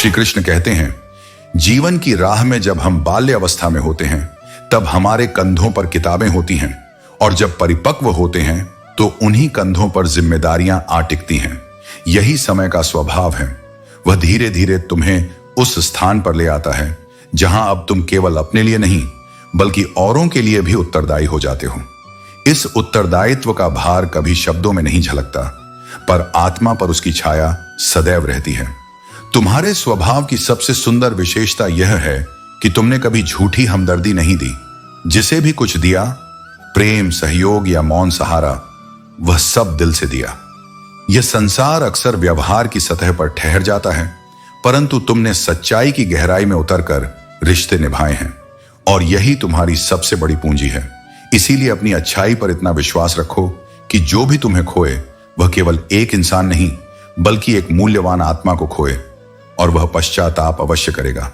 श्री कृष्ण कहते हैं, जीवन की राह में जब हम बाल्य अवस्था में होते हैं तब हमारे कंधों पर किताबें होती हैं, और जब परिपक्व होते हैं तो उन्हीं कंधों पर जिम्मेदारियां आ टिकती हैं। यही समय का स्वभाव है। वह धीरे धीरे तुम्हें उस स्थान पर ले आता है जहां अब तुम केवल अपने लिए नहीं बल्कि औरों के लिए भी उत्तरदायी हो जाते हो। इस उत्तरदायित्व का भार कभी शब्दों में नहीं झलकता, पर आत्मा पर उसकी छाया सदैव रहती है। तुम्हारे स्वभाव की सबसे सुंदर विशेषता यह है कि तुमने कभी झूठी हमदर्दी नहीं दी। जिसे भी कुछ दिया, प्रेम, सहयोग या मौन सहारा, वह सब दिल से दिया। यह संसार अक्सर व्यवहार की सतह पर ठहर जाता है, परंतु तुमने सच्चाई की गहराई में उतरकर रिश्ते निभाए हैं, और यही तुम्हारी सबसे बड़ी पूंजी है। इसीलिए अपनी अच्छाई पर इतना विश्वास रखो कि जो भी तुम्हें खोए वह केवल एक इंसान नहीं बल्कि एक मूल्यवान आत्मा को खोए, और वह पश्चाताप अवश्य करेगा।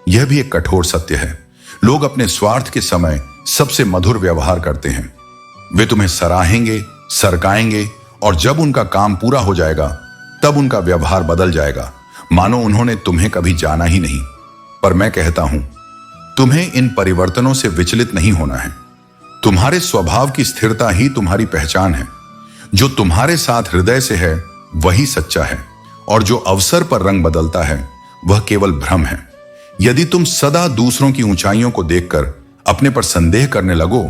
यह भी एक कठोर सत्य है। लोग अपने स्वार्थ के समय सबसे मधुर व्यवहार करते हैं। वे तुम्हें सराहेंगे, सरकाएंगे, और जब उनका काम पूरा हो जाएगा तब उनका व्यवहार बदल जाएगा, मानो उन्होंने तुम्हें कभी जाना ही नहीं। पर मैं कहता हूं, तुम्हें इन परिवर्तनों से विचलित नहीं होना है। तुम्हारे स्वभाव की स्थिरता ही तुम्हारी पहचान है। जो तुम्हारे साथ हृदय से है वही सच्चा है, और जो अवसर पर रंग बदलता है वह केवल भ्रम है। यदि तुम सदा दूसरों की ऊंचाइयों को देखकर अपने पर संदेह करने लगो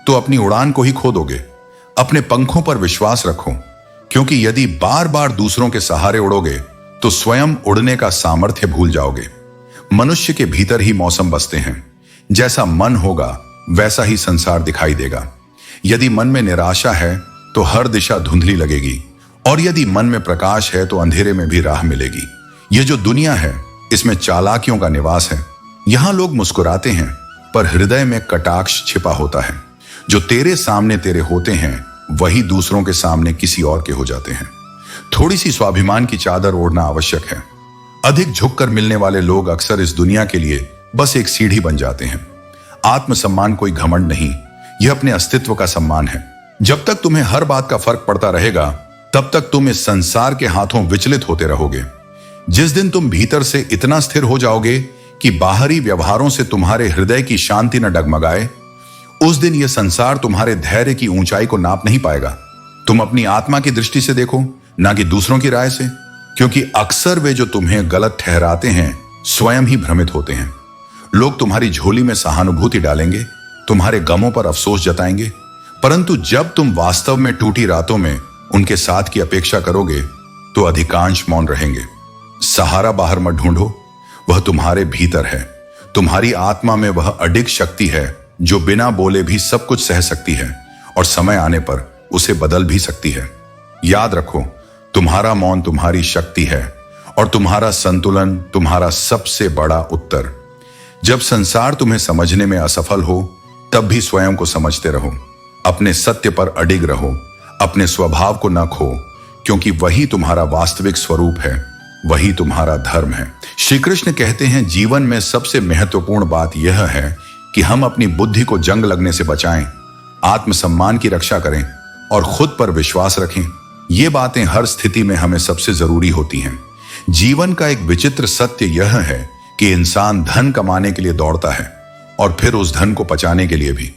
तो अपनी उड़ान को ही खो दोगे। अपने पंखों पर विश्वास रखो, क्योंकि यदि बार बार दूसरों के सहारे उड़ोगे तो स्वयं उड़ने का सामर्थ्य भूल जाओगे। मनुष्य के भीतर ही मौसम बसते हैं। जैसा मन होगा वैसा ही संसार दिखाई देगा। यदि मन में निराशा है तो हर दिशा धुंधली लगेगी, और यदि मन में प्रकाश है तो अंधेरे में भी राह मिलेगी। यह जो दुनिया है इसमें चालाकियों का निवास है। यहां लोग मुस्कुराते हैं पर हृदय में कटाक्ष छिपा होता है। जो तेरे सामने तेरे होते हैं वही दूसरों के सामने किसी और के हो जाते हैं। थोड़ी सी स्वाभिमान की चादर ओढ़ना आवश्यक है। अधिक झुककर मिलने वाले लोग अक्सर इस दुनिया के लिए बस एक सीढ़ी बन जाते हैं। आत्मसम्मान कोई घमंड नहीं, यह अपने अस्तित्व का सम्मान है। जब तक तुम्हें हर बात का फर्क पड़ता रहेगा तब तक तुम इस संसार के हाथों विचलित होते रहोगे। जिस दिन तुम भीतर से इतना स्थिर हो जाओगे कि बाहरी व्यवहारों से तुम्हारे हृदय की शांति न डगमगाए, उस दिन यह संसार तुम्हारे धैर्य की ऊंचाई को नाप नहीं पाएगा। तुम अपनी आत्मा की दृष्टि से देखो, ना कि दूसरों की राय से, क्योंकि अक्सर वे जो तुम्हें गलत ठहराते हैं स्वयं ही भ्रमित होते हैं। लोग तुम्हारी झोली में सहानुभूति डालेंगे, तुम्हारे गमों पर अफसोस जताएंगे, परंतु जब तुम वास्तव में टूटी रातों में उनके साथ की अपेक्षा करोगे तो अधिकांश मौन रहेंगे। सहारा बाहर मत ढूंढो, वह तुम्हारे भीतर है। तुम्हारी आत्मा में वह अडिग शक्ति है जो बिना बोले भी सब कुछ सह सकती है, और समय आने पर उसे बदल भी सकती है। याद रखो, तुम्हारा मौन तुम्हारी शक्ति है, और तुम्हारा संतुलन तुम्हारा सबसे बड़ा उत्तर। जब संसार तुम्हें समझने में असफल हो तब भी स्वयं को समझते रहो। अपने सत्य पर अडिग रहो, अपने स्वभाव को न खो, क्योंकि वही तुम्हारा वास्तविक स्वरूप है, वही तुम्हारा धर्म है। श्री कृष्ण कहते हैं, जीवन में सबसे महत्वपूर्ण बात यह है कि हम अपनी बुद्धि को जंग लगने से बचाएं, आत्मसम्मान की रक्षा करें और खुद पर विश्वास रखें। ये बातें हर स्थिति में हमें सबसे जरूरी होती हैं। जीवन का एक विचित्र सत्य यह है कि इंसान धन कमाने के लिए दौड़ता है और फिर उस धन को पचाने के लिए भी।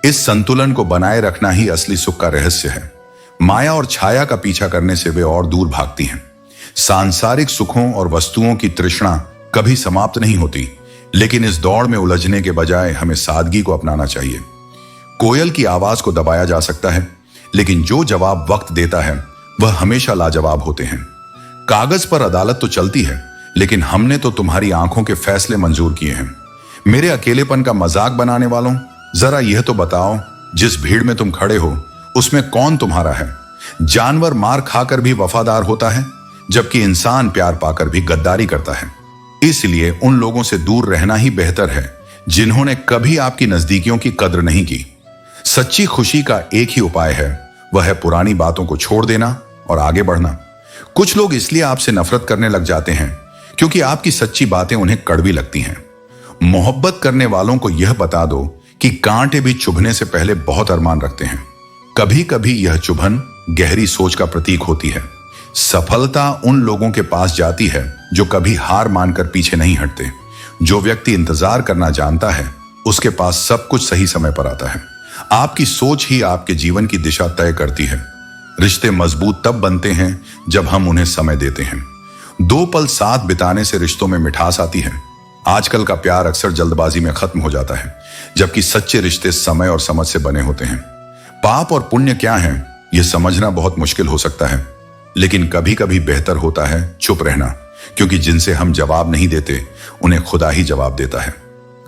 इस संतुलन को बनाए रखना ही असली सुख का रहस्य है। माया और छाया का पीछा करने से वे और दूर भागती हैं। सांसारिक सुखों और वस्तुओं की तृष्णा कभी समाप्त नहीं होती, लेकिन इस दौड़ में उलझने के बजाय हमें सादगी को अपनाना चाहिए। कोयल की आवाज को दबाया जा सकता है, लेकिन जो जवाब वक्त देता है वह हमेशा लाजवाब होते हैं। कागज पर अदालत तो चलती है, लेकिन हमने तो तुम्हारी आंखों के फैसले मंजूर किए हैं। मेरे अकेलेपन का मजाक बनाने वालों, जरा यह तो बताओ, जिस भीड़ में तुम खड़े हो उसमें कौन तुम्हारा है? जानवर मार खाकर भी वफादार होता है, जबकि इंसान प्यार पाकर भी गद्दारी करता है। इसलिए उन लोगों से दूर रहना ही बेहतर है जिन्होंने कभी आपकी नजदीकियों की कद्र नहीं की। सच्ची खुशी का एक ही उपाय है, वह है पुरानी बातों को छोड़ देना और आगे बढ़ना। कुछ लोग इसलिए आपसे नफरत करने लग जाते हैं क्योंकि आपकी सच्ची बातें उन्हें कड़वी लगती हैं। मोहब्बत करने वालों को यह बता दो कि कांटे भी चुभने से पहले बहुत अरमान रखते हैं। कभी कभी यह चुभन गहरी सोच का प्रतीक होती है। सफलता उन लोगों के पास जाती है जो कभी हार मानकर पीछे नहीं हटते। जो व्यक्ति इंतजार करना जानता है उसके पास सब कुछ सही समय पर आता है। आपकी सोच ही आपके जीवन की दिशा तय करती है। रिश्ते मजबूत तब बनते हैं जब हम उन्हें समय देते हैं। 2 पल साथ बिताने से रिश्तों में मिठास आती है। आजकल का प्यार अक्सर जल्दबाजी में खत्म हो जाता है, जबकि सच्चे रिश्ते समय और समझ से बने होते हैं। पाप और पुण्य क्या है यह समझना बहुत मुश्किल हो सकता है, लेकिन कभी कभी बेहतर होता है चुप रहना, क्योंकि जिनसे हम जवाब नहीं देते उन्हें खुदा ही जवाब देता है।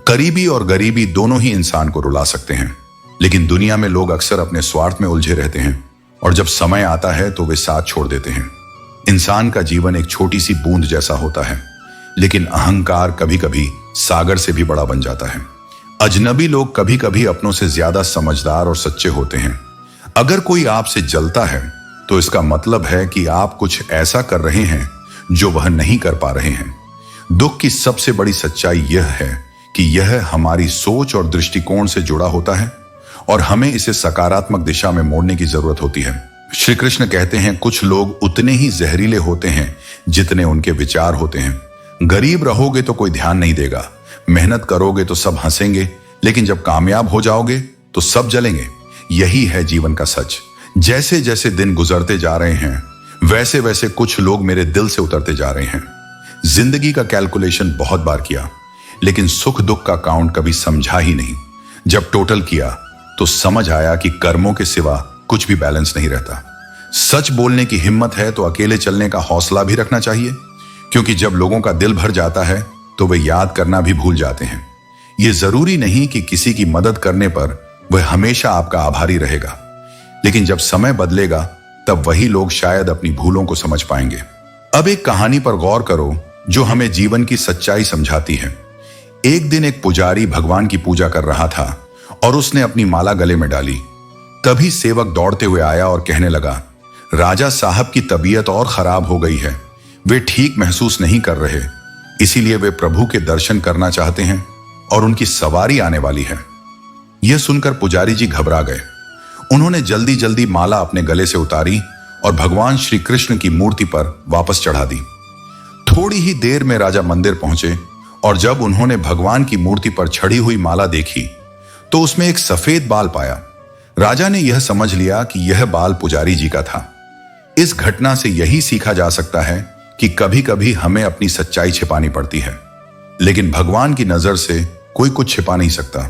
करीबी और गरीबी दोनों ही इंसान को रुला सकते हैं, लेकिन दुनिया में लोग अक्सर अपने स्वार्थ में उलझे रहते हैं और जब समय आता है तो वे साथ छोड़ देते हैं। इंसान का जीवन एक छोटी सी बूंद जैसा होता है, लेकिन अहंकार कभी कभी सागर से भी बड़ा बन जाता है। अजनबी लोग कभी कभी अपनों से ज्यादा समझदार और सच्चे होते हैं। अगर कोई आपसे जलता है तो इसका मतलब है कि आप कुछ ऐसा कर रहे हैं जो वह नहीं कर पा रहे हैं। दुख की सबसे बड़ी सच्चाई यह है कि यह हमारी सोच और दृष्टिकोण से जुड़ा होता है और हमें इसे सकारात्मक दिशा में मोड़ने की जरूरत होती है। श्री कृष्ण कहते हैं, कुछ लोग उतने ही जहरीले होते हैं जितने उनके विचार होते हैं। गरीब रहोगे तो कोई ध्यान नहीं देगा, मेहनत करोगे तो सब हंसेंगे, लेकिन जब कामयाब हो जाओगे तो सब जलेंगे। यही है जीवन का सच। जैसे जैसे दिन गुजरते जा रहे हैं वैसे वैसे कुछ लोग मेरे दिल से उतरते जा रहे हैं। जिंदगी का कैलकुलेशन बहुत बार किया, लेकिन सुख दुख का काउंट कभी समझा ही नहीं। जब टोटल किया तो समझ आया कि कर्मों के सिवा कुछ भी बैलेंस नहीं रहता। सच बोलने की हिम्मत है तो अकेले चलने का हौसला भी रखना चाहिए, क्योंकि जब लोगों का दिल भर जाता है तो वे याद करना भी भूल जाते हैं। यह जरूरी नहीं कि किसी की मदद करने पर वह हमेशा आपका आभारी रहेगा, लेकिन जब समय बदलेगा तब वही लोग शायद अपनी भूलों को समझ पाएंगे। अब एक कहानी पर गौर करो जो हमें जीवन की सच्चाई समझाती है। एक दिन एक पुजारी भगवान की पूजा कर रहा था और उसने अपनी माला गले में डाली। तभी सेवक दौड़ते हुए आया और कहने लगा, राजा साहब की तबीयत और खराब हो गई है, वे ठीक महसूस नहीं कर रहे, इसीलिए वे प्रभु के दर्शन करना चाहते हैं और उनकी सवारी आने वाली है। यह सुनकर पुजारी जी घबरा गए। उन्होंने जल्दी जल्दी माला अपने गले से उतारी और भगवान श्री कृष्ण की मूर्ति पर वापस चढ़ा दी। थोड़ी ही देर में राजा मंदिर पहुंचे और जब उन्होंने भगवान की मूर्ति पर चढ़ी हुई माला देखी तो उसमें एक सफेद बाल पाया। राजा ने यह समझ लिया कि यह बाल पुजारी जी का था। इस घटना से यही सीखा जा सकता है कि कभी कभी हमें अपनी सच्चाई छिपानी पड़ती है, लेकिन भगवान की नजर से कोई कुछ छिपा नहीं सकता।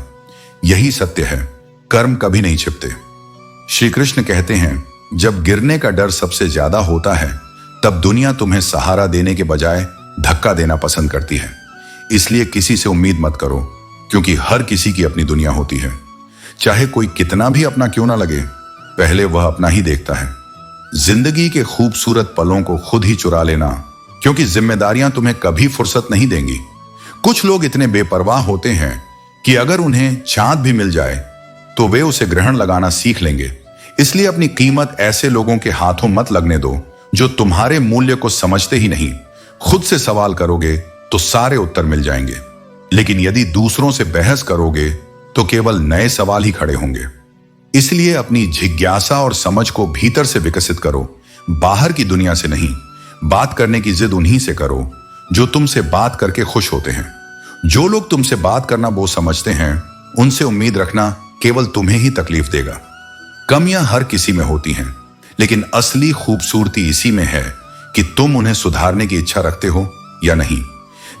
यही सत्य है, कर्म कभी नहीं छिपते। श्री कृष्ण कहते हैं, जब गिरने का डर सबसे ज्यादा होता है तब दुनिया तुम्हें सहारा देने के बजाय धक्का देना पसंद करती है। इसलिए किसी से उम्मीद मत करो, क्योंकि हर किसी की अपनी दुनिया होती है। चाहे कोई कितना भी अपना क्यों ना लगे, पहले वह अपना ही देखता है। जिंदगी के खूबसूरत पलों को खुद ही चुरा लेना, क्योंकि जिम्मेदारियां तुम्हें कभी फुर्सत नहीं देंगी। कुछ लोग इतने बेपरवाह होते हैं कि अगर उन्हें चांद भी मिल जाए तो वे उसे ग्रहण लगाना सीख लेंगे। इसलिए अपनी कीमत ऐसे लोगों के हाथों मत लगने दो जो तुम्हारे मूल्य को समझते ही नहीं। खुद से सवाल करोगे तो सारे उत्तर मिल जाएंगे, लेकिन यदि दूसरों से बहस करोगे तो केवल नए सवाल ही खड़े होंगे। इसलिए अपनी जिज्ञासा और समझ को भीतर से विकसित करो, बाहर की दुनिया से नहीं। बात करने की जिद उन्हीं से करो जो तुमसे बात करके खुश होते हैं। जो लोग तुमसे बात करना बोझ समझते हैं, उनसे उम्मीद रखना केवल तुम्हें ही तकलीफ देगा। कमियां हर किसी में होती हैं, लेकिन असली खूबसूरती इसी में है कि तुम उन्हें सुधारने की इच्छा रखते हो या नहीं।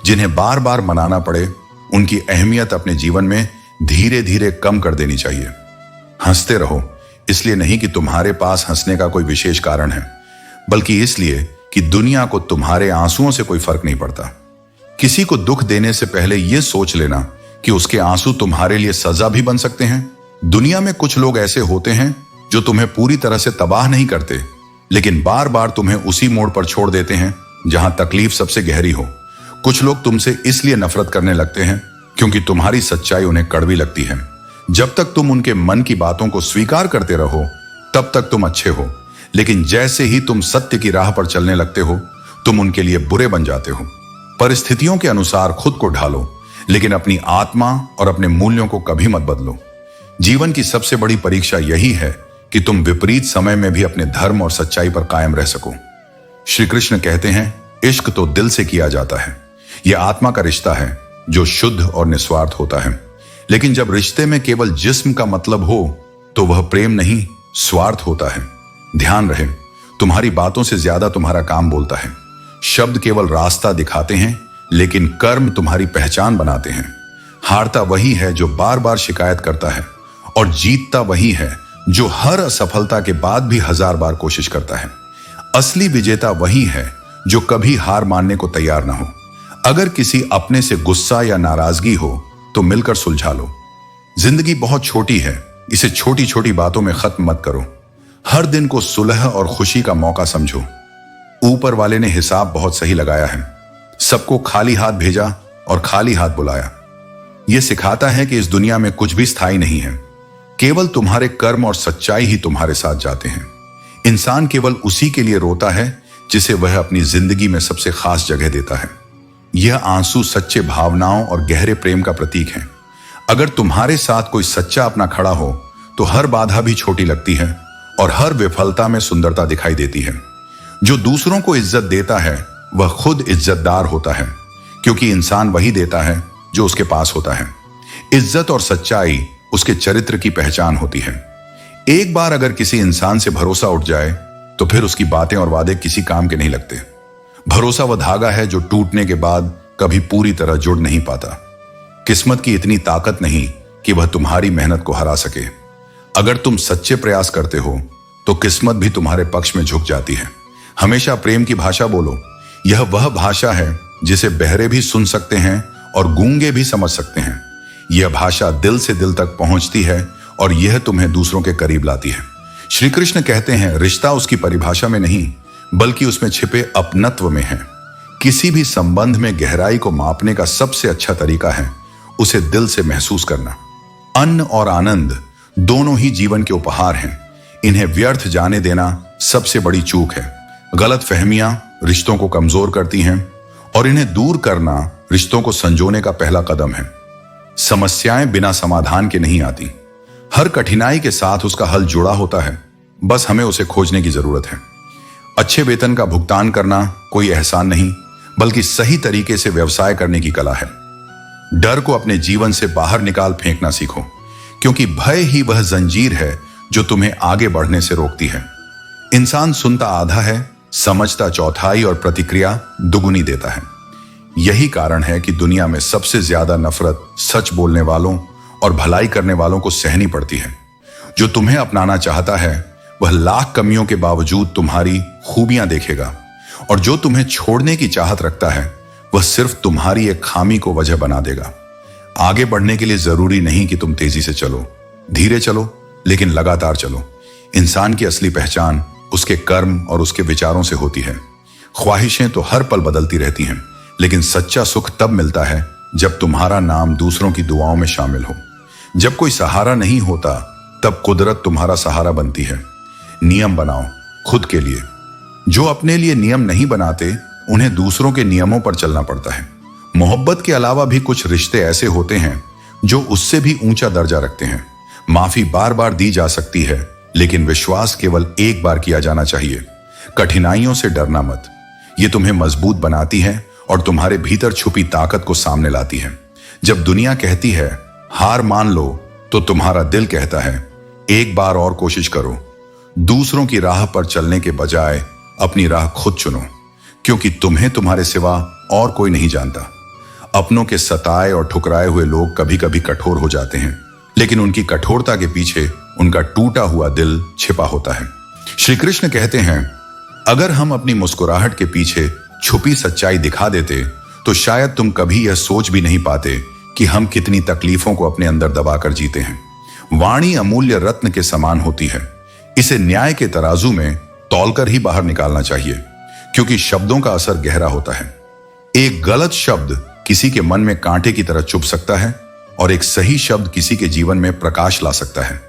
जिन्हें बार बार मनाना पड़े, उनकी अहमियत अपने जीवन में धीरे धीरे कम कर देनी चाहिए। हंसते रहो, इसलिए नहीं कि तुम्हारे पास हंसने का कोई विशेष कारण है, बल्कि इसलिए कि दुनिया को तुम्हारे आंसुओं से कोई फर्क नहीं पड़ता। किसी को दुख देने से पहले यह सोच लेना कि उसके आंसू तुम्हारे लिए सजा भी बन सकते हैं। दुनिया में कुछ लोग ऐसे होते हैं जो तुम्हें पूरी तरह से तबाह नहीं करते, लेकिन बार बार तुम्हें उसी मोड़ पर छोड़ देते हैं जहां तकलीफ सबसे गहरी हो। कुछ लोग तुमसे इसलिए नफरत करने लगते हैं क्योंकि तुम्हारी सच्चाई उन्हें कड़वी लगती है। जब तक तुम उनके मन की बातों को स्वीकार करते रहो तब तक तुम अच्छे हो, लेकिन जैसे ही तुम सत्य की राह पर चलने लगते हो, तुम उनके लिए बुरे बन जाते हो। परिस्थितियों के अनुसार खुद को ढालो, लेकिन अपनी आत्मा और अपने मूल्यों को कभी मत बदलो। जीवन की सबसे बड़ी परीक्षा यही है कि तुम विपरीत समय में भी अपने धर्म और सच्चाई पर कायम रह सको। श्री कृष्ण कहते हैं, इश्क तो दिल से किया जाता है। यह आत्मा का रिश्ता है जो शुद्ध और निस्वार्थ होता है। लेकिन जब रिश्ते में केवल जिस्म का मतलब हो तो वह प्रेम नहीं, स्वार्थ होता है। ध्यान रहे, तुम्हारी बातों से ज्यादा तुम्हारा काम बोलता है। शब्द केवल रास्ता दिखाते हैं, लेकिन कर्म तुम्हारी पहचान बनाते हैं। हारता वही है जो बार बार शिकायत करता है, और जीतता वही है जो हर असफलता के बाद भी 1000 बार कोशिश करता है। असली विजेता वही है जो कभी हार मानने को तैयार ना हो। अगर किसी अपने से गुस्सा या नाराजगी हो तो मिलकर सुलझा लो। जिंदगी बहुत छोटी है, इसे छोटी छोटी बातों में खत्म मत करो। हर दिन को सुलह और खुशी का मौका समझो। ऊपर वाले ने हिसाब बहुत सही लगाया है। सबको खाली हाथ भेजा और खाली हाथ बुलाया। यह सिखाता है कि इस दुनिया में कुछ भी स्थायी नहीं है। केवल तुम्हारे कर्म और सच्चाई ही तुम्हारे साथ जाते हैं। इंसान केवल उसी के लिए रोता है जिसे वह अपनी जिंदगी में सबसे खास जगह देता है। यह आंसू सच्चे भावनाओं और गहरे प्रेम का प्रतीक है। अगर तुम्हारे साथ कोई सच्चा अपना खड़ा हो तो हर बाधा भी छोटी लगती है और हर विफलता में सुंदरता दिखाई देती है। जो दूसरों को इज्जत देता है वह खुद इज्जतदार होता है, क्योंकि इंसान वही देता है जो उसके पास होता है। इज्जत और सच्चाई उसके चरित्र की पहचान होती है। एक बार अगर किसी इंसान से भरोसा उठ जाए तो फिर उसकी बातें और वादे किसी काम के नहीं लगते। भरोसा वह धागा है जो टूटने के बाद कभी पूरी तरह जुड़ नहीं पाता। किस्मत की इतनी ताकत नहीं कि वह तुम्हारी मेहनत को हरा सके। अगर तुम सच्चे प्रयास करते हो तो किस्मत भी तुम्हारे पक्ष में झुक जाती है। हमेशा प्रेम की भाषा बोलो। यह वह भाषा है जिसे बहरे भी सुन सकते हैं और गूंगे भी समझ सकते हैं। यह भाषा दिल से दिल तक पहुंचती है और यह तुम्हें दूसरों के करीब लाती है। श्री कृष्ण कहते हैं, रिश्ता उसकी परिभाषा में नहीं बल्कि उसमें छिपे अपनत्व में है। किसी भी संबंध में गहराई को मापने का सबसे अच्छा तरीका है उसे दिल से महसूस करना। अन्न और आनंद दोनों ही जीवन के उपहार हैं। इन्हें व्यर्थ जाने देना सबसे बड़ी चूक है। गलत फहमियां रिश्तों को कमजोर करती हैं और इन्हें दूर करना रिश्तों को संजोने का पहला कदम है। समस्याएं बिना समाधान के नहीं आती। हर कठिनाई के साथ उसका हल जुड़ा होता है, बस हमें उसे खोजने की जरूरत है। अच्छे वेतन का भुगतान करना कोई एहसान नहीं बल्कि सही तरीके से व्यवसाय करने की कला है। डर को अपने जीवन से बाहर निकाल फेंकना सीखो, क्योंकि भय ही वह जंजीर है जो तुम्हें आगे बढ़ने से रोकती है। इंसान सुनता आधा है, समझता चौथाई और प्रतिक्रिया दुगुनी देता है। यही कारण है कि दुनिया में सबसे ज्यादा नफरत सच बोलने वालों और भलाई करने वालों को सहनी पड़ती है। जो तुम्हें अपनाना चाहता है वह लाख कमियों के बावजूद तुम्हारी खूबियां देखेगा, और जो तुम्हें छोड़ने की चाहत रखता है वह सिर्फ तुम्हारी एक खामी को वजह बना देगा। आगे बढ़ने के लिए जरूरी नहीं कि तुम तेजी से चलो, धीरे चलो लेकिन लगातार चलो। इंसान की असली पहचान उसके कर्म और उसके विचारों से होती है। ख्वाहिशें तो हर पल बदलती रहती हैं, लेकिन सच्चा सुख तब मिलता है जब तुम्हारा नाम दूसरों की दुआओं में शामिल हो। जब कोई सहारा नहीं होता तब कुदरत तुम्हारा सहारा बनती है। नियम बनाओ खुद के लिए। जो अपने लिए नियम नहीं बनाते उन्हें दूसरों के नियमों पर चलना पड़ता है। मोहब्बत के अलावा भी कुछ रिश्ते ऐसे होते हैं जो उससे भी ऊंचा दर्जा रखते हैं। माफी बार बार दी जा सकती है, लेकिन विश्वास केवल एक बार किया जाना चाहिए। कठिनाइयों से डरना मत, ये तुम्हें मजबूत बनाती है और तुम्हारे भीतर छुपी ताकत को सामने लाती है। जब दुनिया कहती है हार मान लो, तो तुम्हारा दिल कहता है एक बार और कोशिश करो। दूसरों की राह पर चलने के बजाय अपनी राह खुद चुनो, क्योंकि तुम्हें तुम्हारे सिवा और कोई नहीं जानता। अपनों के सताए और ठुकराए हुए लोग कभी कभी कठोर हो जाते हैं, लेकिन उनकी कठोरता के पीछे उनका टूटा हुआ दिल छिपा होता है। श्री कृष्ण कहते हैं, अगर हम अपनी मुस्कुराहट के पीछे छुपी सच्चाई दिखा देते तो शायद तुम कभी यह सोच भी नहीं पाते कि हम कितनी तकलीफों को अपने अंदर दबाकर जीते हैं। वाणी अमूल्य रत्न के समान होती है। इसे न्याय के तराजू में तौलकर ही बाहर निकालना चाहिए, क्योंकि शब्दों का असर गहरा होता है। एक गलत शब्द किसी के मन में कांटे की तरह चुभ सकता है और एक सही शब्द किसी के जीवन में प्रकाश ला सकता है।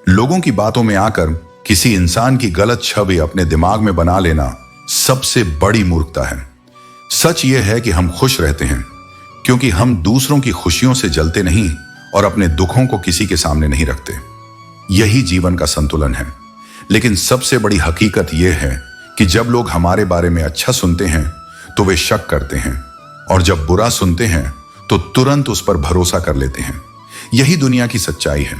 लोगों की बातों में आकर किसी इंसान की गलत छवि अपने दिमाग में बना लेना सबसे बड़ी मूर्खता है। सच यह है कि हम खुश रहते हैं क्योंकि हम दूसरों की खुशियों से जलते नहीं और अपने दुखों को किसी के सामने नहीं रखते। यही जीवन का संतुलन है। लेकिन सबसे बड़ी हकीकत यह है कि जब लोग हमारे बारे में अच्छा सुनते हैं तो वे शक करते हैं, और जब बुरा सुनते हैं तो तुरंत उस पर भरोसा कर लेते हैं। यही दुनिया की सच्चाई है।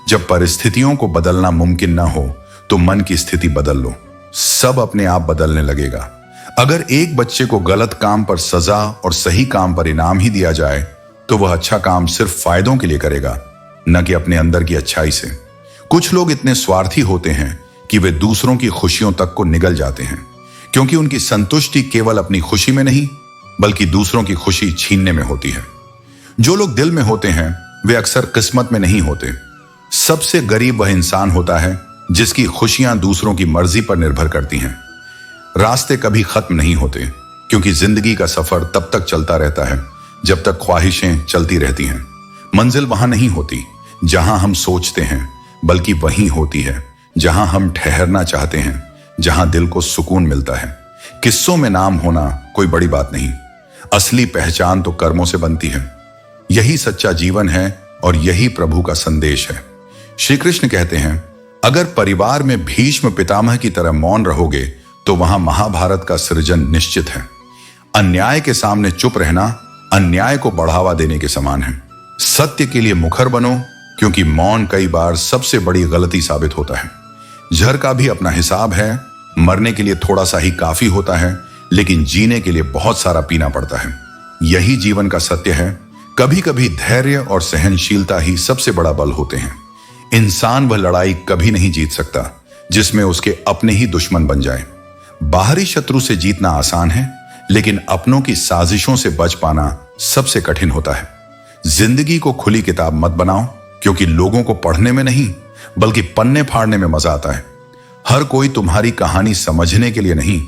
जब परिस्थितियों को बदलना मुमकिन ना हो तो मन की स्थिति बदल लो, सब अपने आप बदलने लगेगा। अगर एक बच्चे को गलत काम पर सजा और सही काम पर इनाम ही दिया जाए तो वह अच्छा काम सिर्फ फायदों के लिए करेगा, न कि अपने अंदर की अच्छाई से। कुछ लोग इतने स्वार्थी होते हैं कि वे दूसरों की खुशियों तक को निगल जाते हैं, क्योंकि उनकी संतुष्टि केवल अपनी खुशी में नहीं बल्कि दूसरों की खुशी छीनने में होती है। जो लोग दिल में होते हैं वे अक्सर किस्मत में नहीं होते। सबसे गरीब वह इंसान होता है जिसकी खुशियां दूसरों की मर्जी पर निर्भर करती हैं। रास्ते कभी खत्म नहीं होते, क्योंकि जिंदगी का सफर तब तक चलता रहता है जब तक ख्वाहिशें चलती रहती हैं। मंजिल वहां नहीं होती जहां हम सोचते हैं, बल्कि वहीं होती है जहां हम ठहरना चाहते हैं, जहां दिल को सुकून मिलता है। किस्सों में नाम होना कोई बड़ी बात नहीं, असली पहचान तो कर्मों से बनती है। यही सच्चा जीवन है और यही प्रभु का संदेश है। श्री कृष्ण कहते हैं, अगर परिवार में भीष्म पितामह की तरह मौन रहोगे तो वहां महाभारत का सृजन निश्चित है। अन्याय के सामने चुप रहना अन्याय को बढ़ावा देने के समान है। सत्य के लिए मुखर बनो, क्योंकि मौन कई बार सबसे बड़ी गलती साबित होता है। जहर का भी अपना हिसाब है। मरने के लिए थोड़ा सा ही काफी होता है, लेकिन जीने के लिए बहुत सारा पीना पड़ता है। यही जीवन का सत्य है। कभी कभी धैर्य और सहनशीलता ही सबसे बड़ा बल होते हैं। इंसान वह लड़ाई कभी नहीं जीत सकता जिसमें उसके अपने ही दुश्मन बन जाए। बाहरी शत्रु से जीतना आसान है, लेकिन अपनों की साजिशों से बच पाना सबसे कठिन होता है। जिंदगी को खुली किताब मत बनाओ, क्योंकि लोगों को पढ़ने में नहीं बल्कि पन्ने फाड़ने में मजा आता है। हर कोई तुम्हारी कहानी समझने के लिए नहीं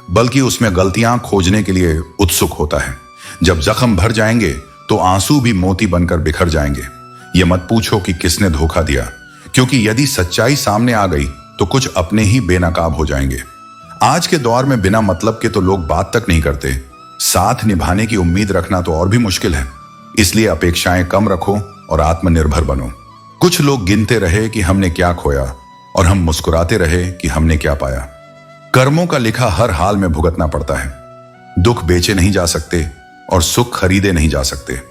बल्कि उसमें गलतियां खोजने के लिए उत्सुक होता है। जब जख्म भर जाएंगे तो आंसू भी मोती बनकर बिखर जाएंगे। ये मत पूछो कि किसने धोखा दिया, क्योंकि यदि सच्चाई सामने आ गई तो कुछ अपने ही बेनकाब हो जाएंगे। आज के दौर में बिना मतलब के तो लोग बात तक नहीं करते। साथ निभाने की उम्मीद रखना तो और भी मुश्किल है। इसलिए अपेक्षाएं कम रखो और आत्मनिर्भर बनो। कुछ लोग गिनते रहे कि हमने क्या खोया, और हम मुस्कुराते रहे कि हमने क्या पाया। कर्मों का लिखा हर हाल में भुगतना पड़ता है। दुख बेचे नहीं जा सकते और सुख खरीदे नहीं जा सकते।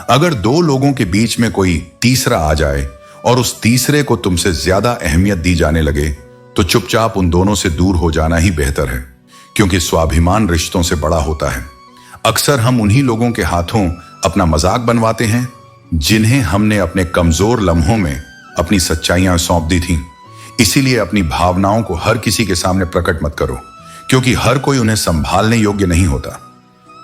अगर दो लोगों के बीच में कोई तीसरा आ जाए और उस तीसरे को तुमसे ज्यादा अहमियत दी जाने लगे तो चुपचाप उन दोनों से दूर हो जाना ही बेहतर है, क्योंकि स्वाभिमान रिश्तों से बड़ा होता है। अक्सर हम उन्हीं लोगों के हाथों अपना मजाक बनवाते हैं जिन्हें हमने अपने कमजोर लम्हों में अपनी सच्चाइयां सौंप दी थीं। इसीलिए अपनी भावनाओं को हर किसी के सामने प्रकट मत करो, क्योंकि हर कोई उन्हें संभालने योग्य नहीं होता।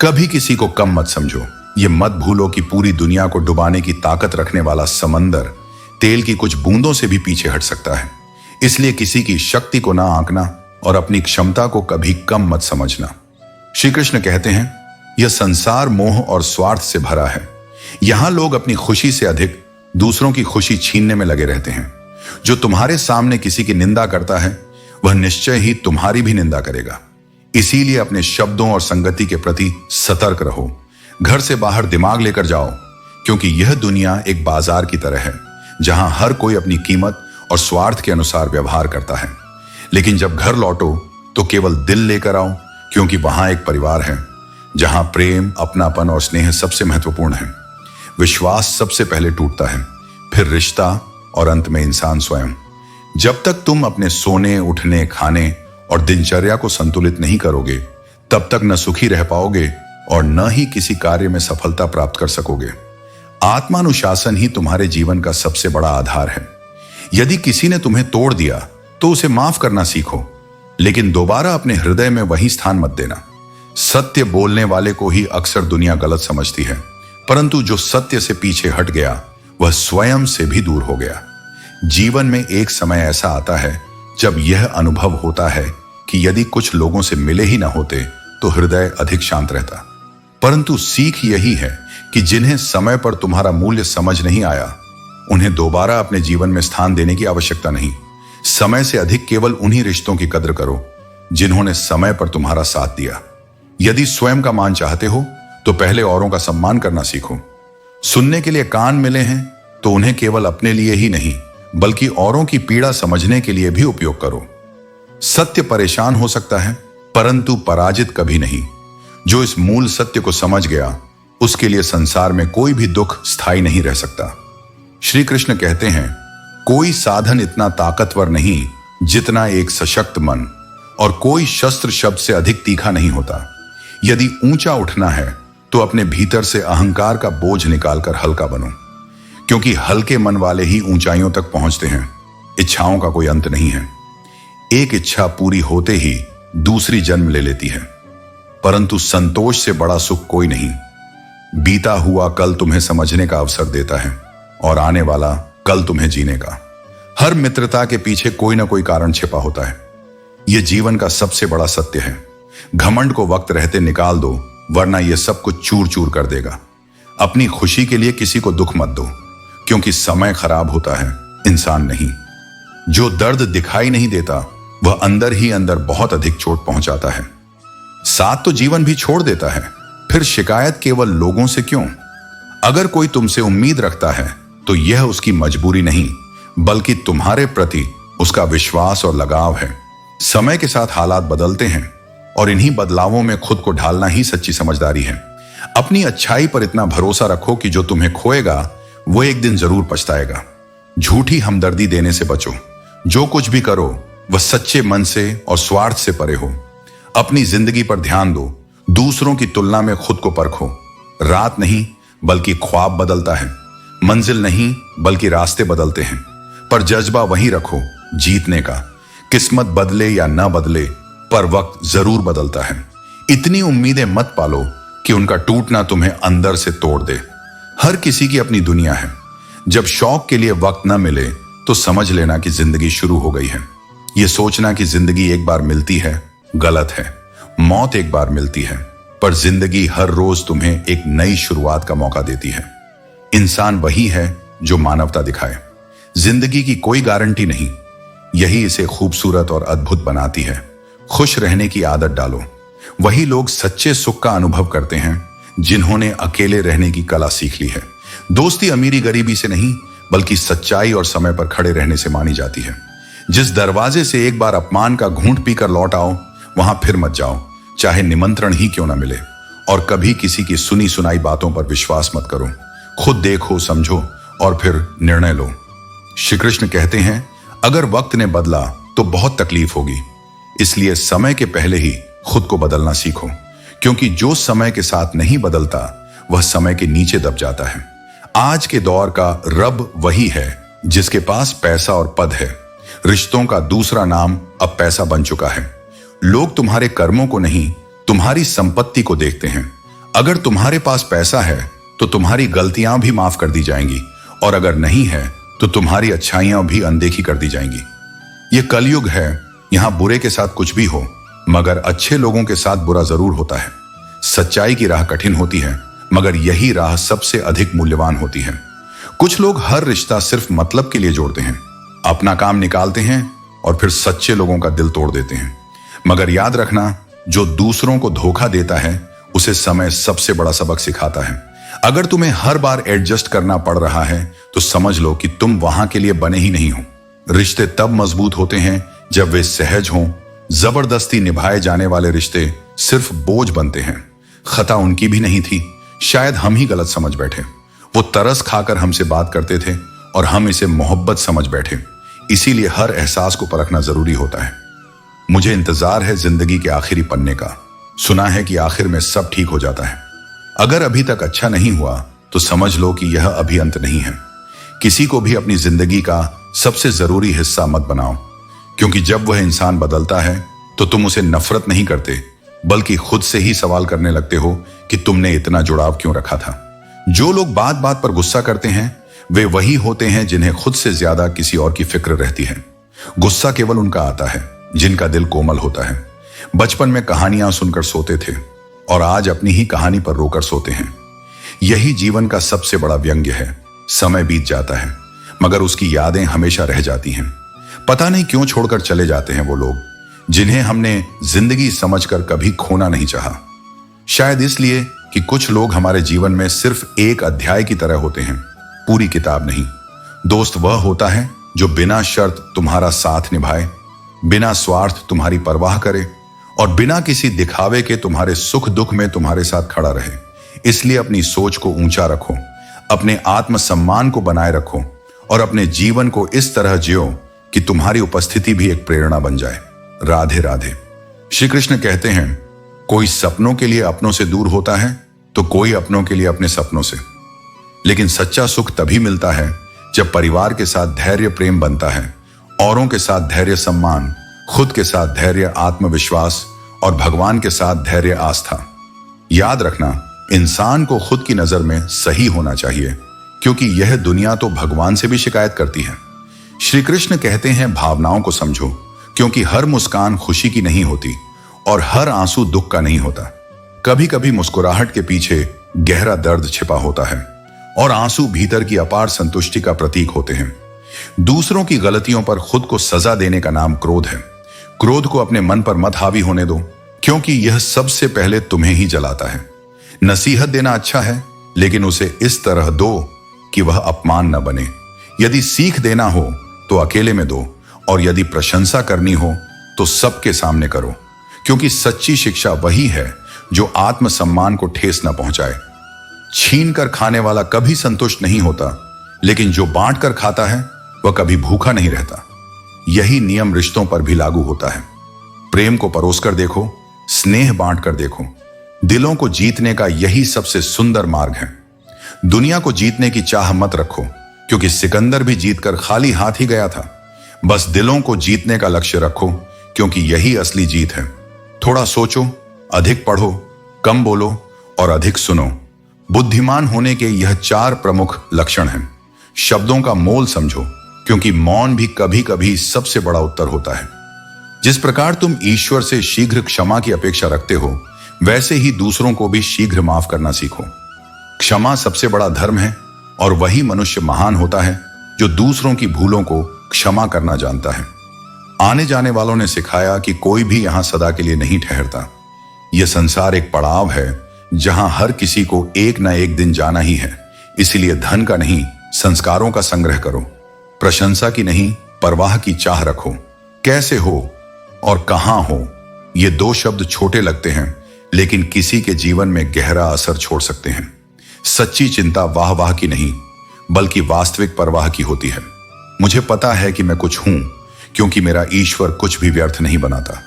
कभी किसी को कम मत समझो। ये मत भूलो कि पूरी दुनिया को डुबाने की ताकत रखने वाला समंदर तेल की कुछ बूंदों से भी पीछे हट सकता है। इसलिए किसी की शक्ति को ना आंकना और अपनी क्षमता को कभी कम मत समझना। श्री कृष्ण कहते हैं, यह संसार मोह और स्वार्थ से भरा है। यहां लोग अपनी खुशी से अधिक दूसरों की खुशी छीनने में लगे रहते हैं। जो तुम्हारे सामने किसी की निंदा करता है वह निश्चय ही तुम्हारी भी निंदा करेगा। इसीलिए अपने शब्दों और संगति के प्रति सतर्क रहो। घर से बाहर दिमाग लेकर जाओ, क्योंकि यह दुनिया एक बाजार की तरह है जहां हर कोई अपनी कीमत और स्वार्थ के अनुसार व्यवहार करता है। लेकिन जब घर लौटो तो केवल दिल लेकर आओ, क्योंकि वहां एक परिवार है जहां प्रेम, अपनापन और स्नेह सबसे महत्वपूर्ण है। विश्वास सबसे पहले टूटता है, फिर रिश्ता और अंत में इंसान स्वयं। जब तक तुम अपने सोने, उठने, खाने और दिनचर्या को संतुलित नहीं करोगे, तब तक न सुखी रह पाओगे और न ही किसी कार्य में सफलता प्राप्त कर सकोगे। आत्मानुशासन ही तुम्हारे जीवन का सबसे बड़ा आधार है। यदि किसी ने तुम्हें तोड़ दिया तो उसे माफ करना सीखो, लेकिन दोबारा अपने हृदय में वही स्थान मत देना। सत्य बोलने वाले को ही अक्सर दुनिया गलत समझती है, परंतु जो सत्य से पीछे हट गया वह स्वयं से भी दूर हो गया। जीवन में एक समय ऐसा आता है जब यह अनुभव होता है कि यदि कुछ लोगों से मिले ही ना होते तो हृदय अधिक शांत रहता। परंतु सीख यही है कि जिन्हें समय पर तुम्हारा मूल्य समझ नहीं आया, उन्हें दोबारा अपने जीवन में स्थान देने की आवश्यकता नहीं। समय से अधिक केवल उन्हीं रिश्तों की कद्र करो जिन्होंने समय पर तुम्हारा साथ दिया। यदि स्वयं का मान चाहते हो तो पहले औरों का सम्मान करना सीखो। सुनने के लिए कान मिले हैं तो उन्हें केवल अपने लिए ही नहीं बल्कि औरों की पीड़ा समझने के लिए भी उपयोग करो। सत्य परेशान हो सकता है, परंतु पराजित कभी नहीं। जो इस मूल सत्य को समझ गया, उसके लिए संसार में कोई भी दुख स्थायी नहीं रह सकता। श्री कृष्ण कहते हैं, कोई साधन इतना ताकतवर नहीं जितना एक सशक्त मन, और कोई शस्त्र शब्द से अधिक तीखा नहीं होता। यदि ऊंचा उठना है तो अपने भीतर से अहंकार का बोझ निकालकर हल्का बनो, क्योंकि हल्के मन वाले ही ऊंचाइयों तक पहुंचते हैं। इच्छाओं का कोई अंत नहीं है। एक इच्छा पूरी होते ही दूसरी जन्म ले लेती है, परंतु संतोष से बड़ा सुख कोई नहीं। बीता हुआ कल तुम्हें समझने का अवसर देता है, और आने वाला कल तुम्हें जीने का। हर मित्रता के पीछे कोई ना कोई कारण छिपा होता है। यह जीवन का सबसे बड़ा सत्य है। घमंड को वक्त रहते निकाल दो, वरना यह सब कुछ चूर चूर कर देगा। अपनी खुशी के लिए किसी को दुख मत दो, क्योंकि समय खराब होता है, इंसान नहीं। जो दर्द दिखाई नहीं देता, वह अंदर ही अंदर बहुत अधिक चोट पहुंचाता है। साथ तो जीवन भी छोड़ देता है, फिर शिकायत केवल लोगों से क्यों? अगर कोई तुमसे उम्मीद रखता है तो यह उसकी मजबूरी नहीं, बल्कि तुम्हारे प्रति उसका विश्वास और लगाव है। समय के साथ हालात बदलते हैं, और इन्हीं बदलावों में खुद को ढालना ही सच्ची समझदारी है। अपनी अच्छाई पर इतना भरोसा रखो कि जो तुम्हें खोएगा वो एक दिन जरूर पछताएगा। झूठी हमदर्दी देने से बचो। जो कुछ भी करो वह सच्चे मन से और स्वार्थ से परे हो। अपनी जिंदगी पर ध्यान दो, दूसरों की तुलना में खुद को परखो। रात नहीं बल्कि ख्वाब बदलता है, मंजिल नहीं बल्कि रास्ते बदलते हैं, पर जज्बा वही रखो जीतने का। किस्मत बदले या ना बदले, पर वक्त जरूर बदलता है। इतनी उम्मीदें मत पालो कि उनका टूटना तुम्हें अंदर से तोड़ दे। हर किसी की अपनी दुनिया है। जब शौक के लिए वक्त न मिले तो समझ लेना कि जिंदगी शुरू हो गई है। यह सोचना कि जिंदगी एक बार मिलती है गलत है। मौत एक बार मिलती है, पर जिंदगी हर रोज तुम्हें एक नई शुरुआत का मौका देती है। इंसान वही है जो मानवता दिखाए। जिंदगी की कोई गारंटी नहीं, यही इसे खूबसूरत और अद्भुत बनाती है। खुश रहने की आदत डालो। वही लोग सच्चे सुख का अनुभव करते हैं जिन्होंने अकेले रहने की कला सीख ली है। दोस्ती अमीरी गरीबी से नहीं, बल्कि सच्चाई और समय पर खड़े रहने से मानी जाती है। जिस दरवाजे से एक बार अपमान का घूंट पीकर लौट आओ, वहां फिर मत जाओ, चाहे निमंत्रण ही क्यों ना मिले। और कभी किसी की सुनी सुनाई बातों पर विश्वास मत करो। खुद देखो, समझो और फिर निर्णय लो। श्री कृष्ण कहते हैं, अगर वक्त ने बदला तो बहुत तकलीफ होगी, इसलिए समय के पहले ही खुद को बदलना सीखो, क्योंकि जो समय के साथ नहीं बदलता वह समय के नीचे दब जाता है। आज के दौर का रब वही है जिसके पास पैसा और पद है। रिश्तों का दूसरा नाम अब पैसा बन चुका है। लोग तुम्हारे कर्मों को नहीं, तुम्हारी संपत्ति को देखते हैं। अगर तुम्हारे पास पैसा है तो तुम्हारी गलतियां भी माफ कर दी जाएंगी, और अगर नहीं है तो तुम्हारी अच्छाइयां भी अनदेखी कर दी जाएंगी। यह कलयुग है। यहां बुरे के साथ कुछ भी हो, मगर अच्छे लोगों के साथ बुरा जरूर होता है। सच्चाई की राह कठिन होती है, मगर यही राह सबसे अधिक मूल्यवान होती है। कुछ लोग हर रिश्ता सिर्फ मतलब के लिए जोड़ते हैं, अपना काम निकालते हैं और फिर सच्चे लोगों का दिल तोड़ देते हैं। मगर याद रखना, जो दूसरों को धोखा देता है उसे समय सबसे बड़ा सबक सिखाता है। अगर तुम्हें हर बार एडजस्ट करना पड़ रहा है तो समझ लो कि तुम वहां के लिए बने ही नहीं हो। रिश्ते तब मजबूत होते हैं जब वे सहज हों। जबरदस्ती निभाए जाने वाले रिश्ते सिर्फ बोझ बनते हैं। खता उनकी भी नहीं थी, शायद हम ही गलत समझ बैठे। वो तरस खाकर हमसे बात करते थे और हम इसे मोहब्बत समझ बैठे। इसीलिए हर एहसास को परखना जरूरी होता है। मुझे इंतजार है जिंदगी के आखिरी पन्ने का। सुना है कि आखिर में सब ठीक हो जाता है। अगर अभी तक अच्छा नहीं हुआ तो समझ लो कि यह अभी अंत नहीं है। किसी को भी अपनी जिंदगी का सबसे जरूरी हिस्सा मत बनाओ, क्योंकि जब वह इंसान बदलता है तो तुम उसे नफरत नहीं करते, बल्कि खुद से ही सवाल करने लगते हो कि तुमने इतना जुड़ाव क्यों रखा था। जो लोग बात बात पर गुस्सा करते हैं वे वही होते हैं जिन्हें खुद से ज्यादा किसी और की फिक्र रहती है। गुस्सा केवल उनका आता है जिनका दिल कोमल होता है। बचपन में कहानियां सुनकर सोते थे और आज अपनी ही कहानी पर रोकर सोते हैं। यही जीवन का सबसे बड़ा व्यंग्य है। समय बीत जाता है मगर उसकी यादें हमेशा रह जाती हैं। पता नहीं क्यों छोड़कर चले जाते हैं वो लोग जिन्हें हमने जिंदगी समझकर कभी खोना नहीं चाहा। शायद इसलिए कि कुछ लोग हमारे जीवन में सिर्फ एक अध्याय की तरह होते हैं, पूरी किताब नहीं। दोस्त वह होता है जो बिना शर्त तुम्हारा साथ निभाए, बिना स्वार्थ तुम्हारी परवाह करे और बिना किसी दिखावे के तुम्हारे सुख दुख में तुम्हारे साथ खड़ा रहे। इसलिए अपनी सोच को ऊंचा रखो, अपने आत्मसम्मान को बनाए रखो और अपने जीवन को इस तरह जियो कि तुम्हारी उपस्थिति भी एक प्रेरणा बन जाए। राधे राधे। श्री कृष्ण कहते हैं, कोई सपनों के लिए अपनों से दूर होता है तो कोई अपनों के लिए अपने सपनों से। लेकिन सच्चा सुख तभी मिलता है जब परिवार के साथ धैर्य प्रेम बनता है, औरों के साथ धैर्य सम्मान, खुद के साथ धैर्य आत्मविश्वास और भगवान के साथ धैर्य आस्था। याद रखना, इंसान को खुद की नजर में सही होना चाहिए, क्योंकि यह दुनिया तो भगवान से भी शिकायत करती है। श्री कृष्ण कहते हैं, भावनाओं को समझो, क्योंकि हर मुस्कान खुशी की नहीं होती और हर आंसू दुख का नहीं होता। कभी कभी मुस्कुराहट के पीछे गहरा दर्द छिपा होता है और आंसू भीतर की अपार संतुष्टि का प्रतीक होते हैं। दूसरों की गलतियों पर खुद को सजा देने का नाम क्रोध है। क्रोध को अपने मन पर मत हावी होने दो, क्योंकि यह सबसे पहले तुम्हें ही जलाता है। नसीहत देना अच्छा है, लेकिन उसे इस तरह दो कि वह अपमान न बने। यदि सीख देना हो तो अकेले में दो, और यदि प्रशंसा करनी हो तो सबके सामने करो, क्योंकि सच्ची शिक्षा वही है जो आत्मसम्मान को ठेस न पहुंचाए। छीन कर खाने वाला कभी संतुष्ट नहीं होता, लेकिन जो बांट कर खाता है वह कभी भूखा नहीं रहता। यही नियम रिश्तों पर भी लागू होता है। प्रेम को परोस कर देखो, स्नेह बांट कर देखो। दिलों को जीतने का यही सबसे सुंदर मार्ग है। दुनिया को जीतने की चाह मत रखो, क्योंकि सिकंदर भी जीतकर खाली हाथ ही गया था। बस दिलों को जीतने का लक्ष्य रखो, क्योंकि यही असली जीत है। थोड़ा सोचो, अधिक पढ़ो, कम बोलो और अधिक सुनो। बुद्धिमान होने के यह 4 प्रमुख लक्षण हैं। शब्दों का मोल समझो, क्योंकि मौन भी कभी कभी सबसे बड़ा उत्तर होता है। जिस प्रकार तुम ईश्वर से शीघ्र क्षमा की अपेक्षा रखते हो, वैसे ही दूसरों को भी शीघ्र माफ करना सीखो। क्षमा सबसे बड़ा धर्म है और वही मनुष्य महान होता है जो दूसरों की भूलों को क्षमा करना जानता है। आने जाने वालों ने सिखाया कि कोई भी यहां सदा के लिए नहीं ठहरता। यह संसार एक पड़ाव है जहां हर किसी को एक न एक दिन जाना ही है। इसीलिए धन का नहीं, संस्कारों का संग्रह करो। प्रशंसा की नहीं, परवाह की चाह रखो। कैसे हो और कहां हो, ये 2 शब्द छोटे लगते हैं, लेकिन किसी के जीवन में गहरा असर छोड़ सकते हैं। सच्ची चिंता वाह वाह की नहीं, बल्कि वास्तविक परवाह की होती है। मुझे पता है कि मैं कुछ हूं, क्योंकि मेरा ईश्वर कुछ भी व्यर्थ नहीं बनाता।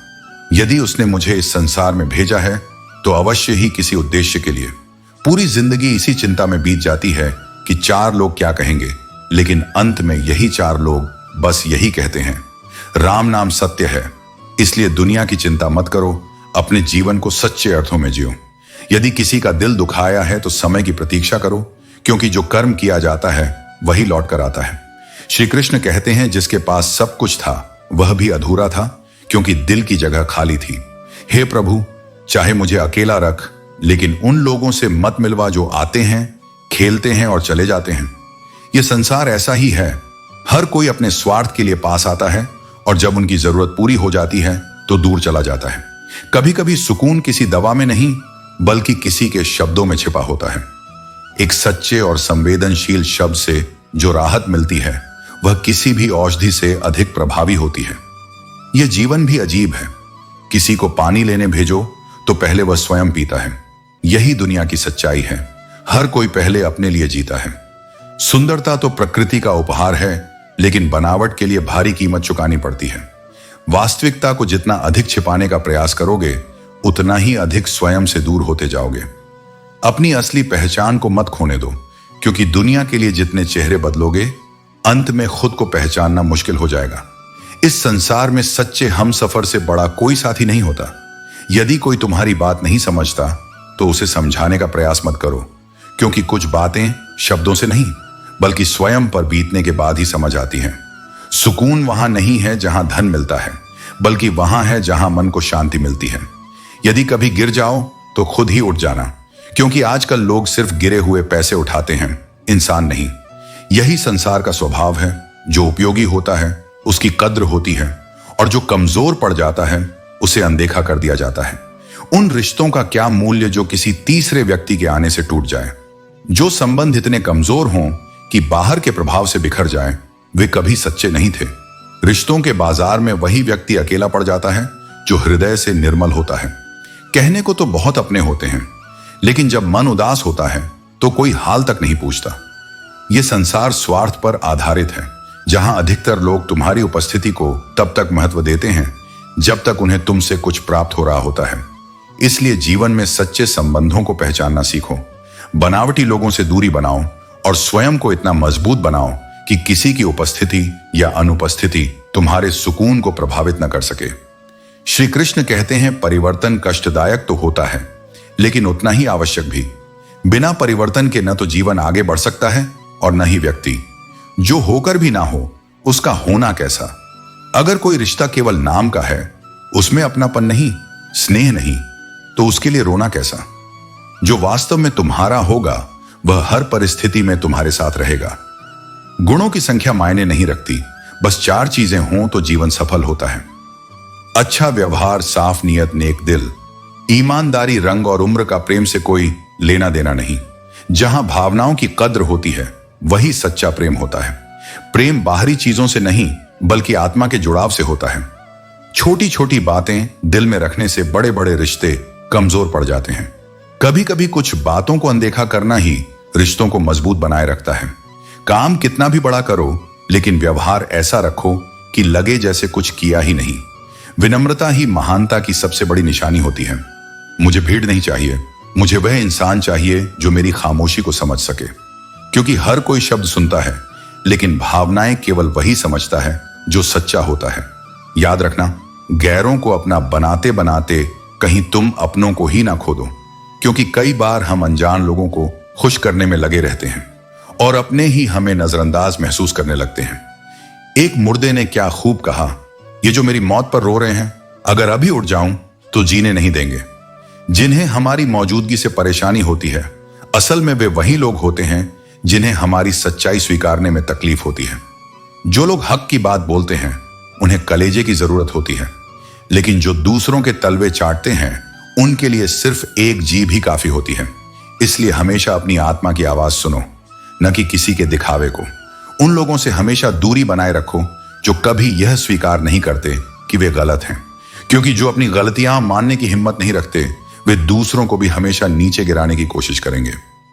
यदि उसने मुझे इस संसार में भेजा है तो अवश्य ही किसी उद्देश्य के लिए। पूरी जिंदगी इसी चिंता में बीत जाती है कि 4 लोग क्या कहेंगे, लेकिन अंत में यही 4 लोग बस यही कहते हैं, राम नाम सत्य है। इसलिए दुनिया की चिंता मत करो, अपने जीवन को सच्चे अर्थों में जियो। यदि किसी का दिल दुखाया है तो समय की प्रतीक्षा करो, क्योंकि जो कर्म किया जाता है वही लौट कर आता है। श्री कृष्ण कहते हैं, जिसके पास सब कुछ था वह भी अधूरा था, क्योंकि दिल की जगह खाली थी। हे प्रभु, चाहे मुझे अकेला रख, लेकिन उन लोगों से मत मिलवा जो आते हैं, खेलते हैं और चले जाते हैं। यह संसार ऐसा ही है। हर कोई अपने स्वार्थ के लिए पास आता है और जब उनकी जरूरत पूरी हो जाती है तो दूर चला जाता है। कभी कभी सुकून किसी दवा में नहीं, बल्कि किसी के शब्दों में छिपा होता है। एक सच्चे और संवेदनशील शब्द से जो राहत मिलती है, वह किसी भी औषधि से अधिक प्रभावी होती है। यह जीवन भी अजीब है। किसी को पानी लेने भेजो तो पहले वह स्वयं पीता है। यही दुनिया की सच्चाई है। हर कोई पहले अपने लिए जीता है। सुंदरता तो प्रकृति का उपहार है, लेकिन बनावट के लिए भारी कीमत चुकानी पड़ती है। वास्तविकता को जितना अधिक छिपाने का प्रयास करोगे, उतना ही अधिक स्वयं से दूर होते जाओगे। अपनी असली पहचान को मत खोने दो, क्योंकि दुनिया के लिए जितने चेहरे बदलोगे, अंत में खुद को पहचानना मुश्किल हो जाएगा। इस संसार में सच्चे हमसफर से बड़ा कोई साथी नहीं होता। यदि कोई तुम्हारी बात नहीं समझता तो उसे समझाने का प्रयास मत करो, क्योंकि कुछ बातें शब्दों से नहीं, बल्कि स्वयं पर बीतने के बाद ही समझ आती हैं। सुकून वहां नहीं है जहां धन मिलता है, बल्कि वहां है जहां मन को शांति मिलती है। यदि कभी गिर जाओ तो खुद ही उठ जाना, क्योंकि आजकल लोग सिर्फ गिरे हुए पैसे उठाते हैं, इंसान नहीं। यही संसार का स्वभाव है। जो उपयोगी होता है उसकी कद्र होती है, और जो कमजोर पड़ जाता है उसे अनदेखा कर दिया जाता है। उन रिश्तों का क्या मूल्य जो किसी तीसरे व्यक्ति के आने से टूट जाए। जो संबंध इतने कमजोर हों कि बाहर के प्रभाव से बिखर जाए, वे कभी सच्चे नहीं थे। रिश्तों के बाजार में वही व्यक्ति अकेला पड़ जाता है जो हृदय से निर्मल होता है। कहने को तो बहुत अपने होते हैं, लेकिन जब मन उदास होता है तो कोई हाल तक नहीं पूछता। यह संसार स्वार्थ पर आधारित है, जहां अधिकतर लोग तुम्हारी उपस्थिति को तब तक महत्व देते हैं जब तक उन्हें तुमसे कुछ प्राप्त हो रहा होता है। इसलिए जीवन में सच्चे संबंधों को पहचानना सीखो, बनावटी लोगों से दूरी बनाओ और स्वयं को इतना मजबूत बनाओ कि किसी की उपस्थिति या अनुपस्थिति तुम्हारे सुकून को प्रभावित न कर सके। श्री कृष्ण कहते हैं, परिवर्तन कष्टदायक तो होता है, लेकिन उतना ही आवश्यक भी। बिना परिवर्तन के न तो जीवन आगे बढ़ सकता है और न ही व्यक्ति। जो होकर भी ना हो उसका होना कैसा। अगर कोई रिश्ता केवल नाम का है, उसमें अपनापन नहीं, स्नेह नहीं, तो उसके लिए रोना कैसा। जो वास्तव में तुम्हारा होगा वह हर परिस्थिति में तुम्हारे साथ रहेगा। गुणों की संख्या मायने नहीं रखती, बस 4 चीजें हों तो जीवन सफल होता है। अच्छा व्यवहार, साफ नियत, नेक दिल, ईमानदारी, रंग और उम्र का प्रेम से कोई लेना देना नहीं। जहां भावनाओं की कद्र होती है वही सच्चा प्रेम होता है। प्रेम बाहरी चीजों से नहीं बल्कि आत्मा के जुड़ाव से होता है। छोटी छोटी बातें दिल में रखने से बड़े बड़े रिश्ते कमजोर पड़ जाते हैं। कभी कभी कुछ बातों को अनदेखा करना ही रिश्तों को मजबूत बनाए रखता है। काम कितना भी बड़ा करो, लेकिन व्यवहार ऐसा रखो कि लगे जैसे कुछ किया ही नहीं। विनम्रता ही महानता की सबसे बड़ी निशानी होती है। मुझे भीड़ नहीं चाहिए, मुझे वह इंसान चाहिए जो मेरी खामोशी को समझ सके। क्योंकि हर कोई शब्द सुनता है, लेकिन भावनाएं केवल वही समझता है जो सच्चा होता है। याद रखना, गैरों को अपना बनाते बनाते कहीं तुम अपनों को ही ना खो दो। क्योंकि कई बार हम अनजान लोगों को खुश करने में लगे रहते हैं और अपने ही हमें नजरअंदाज महसूस करने लगते हैं। एक मुर्दे ने क्या खूब कहा, ये जो मेरी मौत पर रो रहे हैं, अगर अभी उठ जाऊं तो जीने नहीं देंगे। जिन्हें हमारी मौजूदगी से परेशानी होती है, असल में वे वही लोग होते हैं जिन्हें हमारी सच्चाई स्वीकारने में तकलीफ होती है। जो लोग हक की बात बोलते हैं उन्हें कलेजे की जरूरत होती है, लेकिन जो दूसरों के तलवे चाटते हैं उनके लिए सिर्फ एक जीभ ही काफी होती है। इसलिए हमेशा अपनी आत्मा की आवाज सुनो, न कि किसी के दिखावे को। उन लोगों से हमेशा दूरी बनाए रखो जो कभी यह स्वीकार नहीं करते कि वे गलत हैं। क्योंकि जो अपनी गलतियां मानने की हिम्मत नहीं रखते, वे दूसरों को भी हमेशा नीचे गिराने की कोशिश करेंगे।